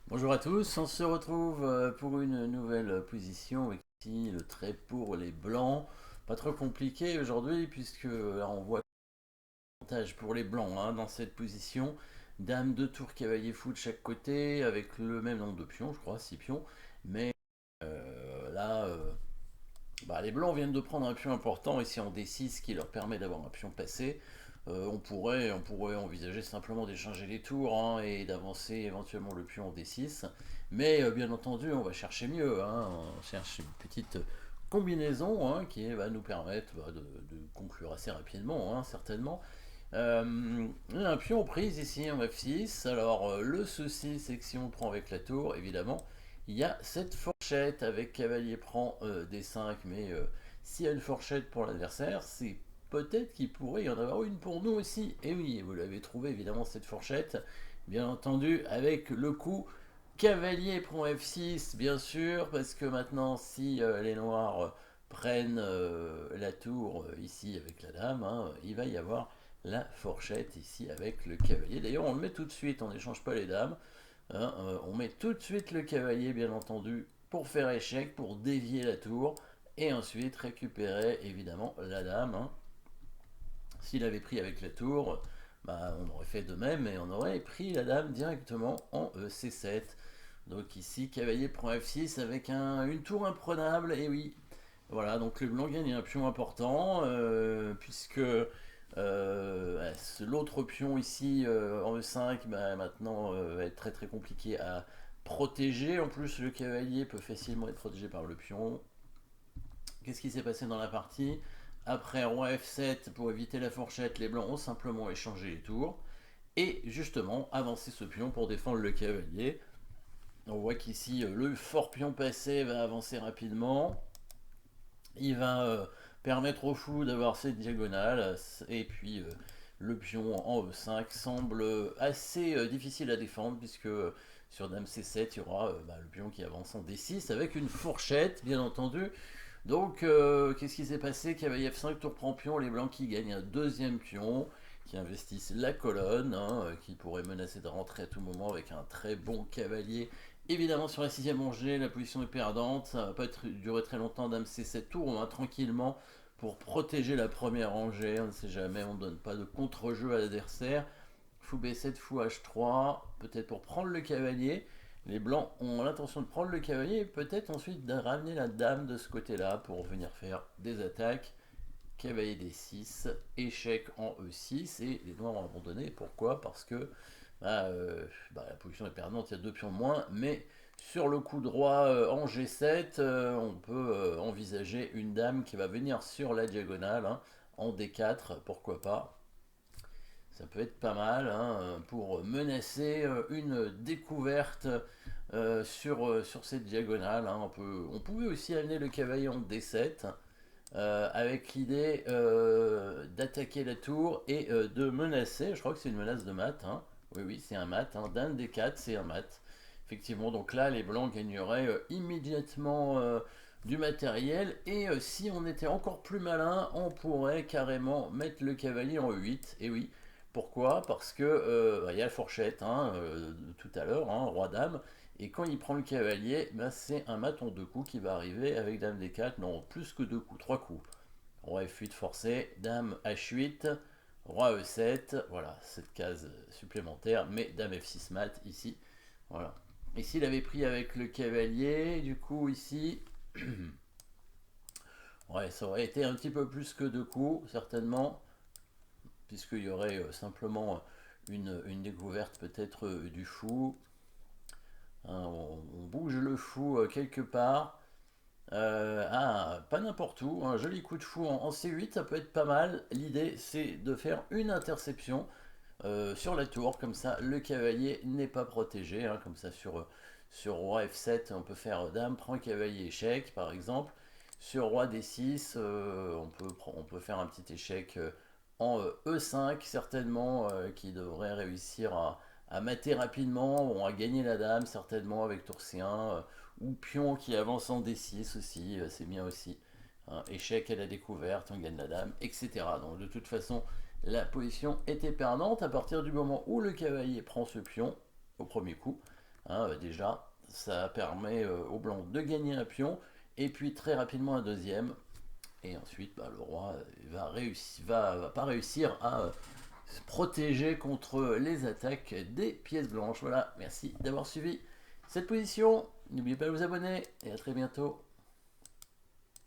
Bonjour à tous, on se retrouve pour une nouvelle position avec ici le trait pour les blancs. Pas trop compliqué aujourd'hui puisque là on voit avantage pour les blancs hein, dans cette position. Dame de tour, cavalier fou de chaque côté avec le même nombre de pions, je crois, 6 pions. Mais là, les blancs viennent de prendre un pion important ici en D6 qui leur permet d'avoir un pion passé. On pourrait envisager simplement d'échanger les tours hein, et d'avancer éventuellement le pion en D6. Mais bien entendu, on va chercher mieux. Hein. On cherche une petite combinaison hein, qui va nous permettre de conclure assez rapidement, hein, certainement. Un pion prise ici en F6. Alors le souci c'est que si on le prend avec la tour, évidemment, il y a cette fourchette avec cavalier prend D5, mais s'il y a une fourchette pour l'adversaire, c'est peut-être qu'il pourrait y en avoir une pour nous aussi. Et oui, vous l'avez trouvé évidemment cette fourchette, bien entendu, avec le coup cavalier prend F6, bien sûr, parce que maintenant si les noirs prennent la tour ici avec la dame, hein, il va y avoir la fourchette ici avec le cavalier. D'ailleurs, on le met tout de suite, on n'échange pas les dames. Hein, on met tout de suite le cavalier, bien entendu, pour faire échec, pour dévier la tour, et ensuite récupérer évidemment la dame. Hein. S'il avait pris avec la tour, on aurait fait de même et on aurait pris la dame directement en C7. Donc ici, cavalier prend F6 avec une tour imprenable, et oui. Voilà, donc le blanc gagne un pion important, puisque l'autre pion ici en E5, maintenant va être très très compliqué à protéger. En plus, le cavalier peut facilement être protégé par le pion. Qu'est-ce qui s'est passé dans la partie? Après roi F7, pour éviter la fourchette, les blancs ont simplement échangé les tours. Et justement, avancer ce pion pour défendre le cavalier. On voit qu'ici, le fort pion passé va avancer rapidement. Il va permettre au fou d'avoir cette diagonale. Et puis, le pion en E5 semble assez difficile à défendre, puisque sur Dame C7, il y aura le pion qui avance en D6 avec une fourchette, bien entendu. Donc, qu'est-ce qui s'est passé? Cavalier F5, tour prend pion, les blancs qui gagnent un deuxième pion, qui investissent la colonne, hein, qui pourrait menacer de rentrer à tout moment avec un très bon cavalier. Évidemment, sur la sixième rangée, la position est perdante, ça va pas durer très longtemps, dame C7 tour, on va tranquillement pour protéger la première rangée, on ne sait jamais, on ne donne pas de contre-jeu à l'adversaire. Fou B7, fou H3, peut-être pour prendre le cavalier. Les blancs ont l'intention de prendre le cavalier et peut-être ensuite de ramener la dame de ce côté-là pour venir faire des attaques. Cavalier D6, échec en E6 et les noirs ont abandonné. Pourquoi? Parce que la position est perdante, il y a deux pions de moins, mais sur le coup droit en G7, on peut envisager une dame qui va venir sur la diagonale hein, en D4, pourquoi pas. Ça peut être pas mal hein, pour menacer une découverte sur cette diagonale. Hein. On pouvait aussi amener le cavalier en D7 avec l'idée d'attaquer la tour et de menacer. Je crois que c'est une menace de mat. Hein. Oui, oui, c'est un mat. Hein. D'un des quatre, c'est un mat. Effectivement, donc là, les blancs gagneraient immédiatement du matériel. Et si on était encore plus malin, on pourrait carrément mettre le cavalier en E8. Et oui, pourquoi? Parce que y a la fourchette hein, de tout à l'heure, hein, roi-dame. Et quand il prend le cavalier, c'est un mat en deux coups qui va arriver avec dame D4. Non, plus que deux coups, trois coups. Roi F8 forcé, dame H8, roi E7. Voilà, cette case supplémentaire. Mais dame F6 mat ici. Voilà. Ici, il avait pris avec le cavalier. Du coup, ici, ouais, ça aurait été un petit peu plus que deux coups, certainement. Puisqu'il y aurait simplement une découverte peut-être du fou. Hein, on bouge le fou quelque part. Pas n'importe où. Un joli coup de fou en C8, ça peut être pas mal. L'idée, c'est de faire une interception sur la tour. Comme ça, le cavalier n'est pas protégé. Hein, comme ça, sur roi F7, on peut faire dame, prend cavalier, échec, par exemple. Sur roi D6, on peut faire un petit échec en E5, certainement, qui devrait réussir à mater rapidement. On va gagner la dame, certainement, avec tour C1. Ou pion qui avance en D6 aussi, c'est bien aussi. Hein, échec à la découverte, on gagne la dame, etc. Donc de toute façon, la position était perdante à partir du moment où le cavalier prend ce pion au premier coup. Hein, déjà, ça permet au blanc de gagner un pion, et puis très rapidement un deuxième. Et ensuite, bah, le roi va pas réussir à se protéger contre les attaques des pièces blanches. Voilà, merci d'avoir suivi cette position. N'oubliez pas de vous abonner et à très bientôt.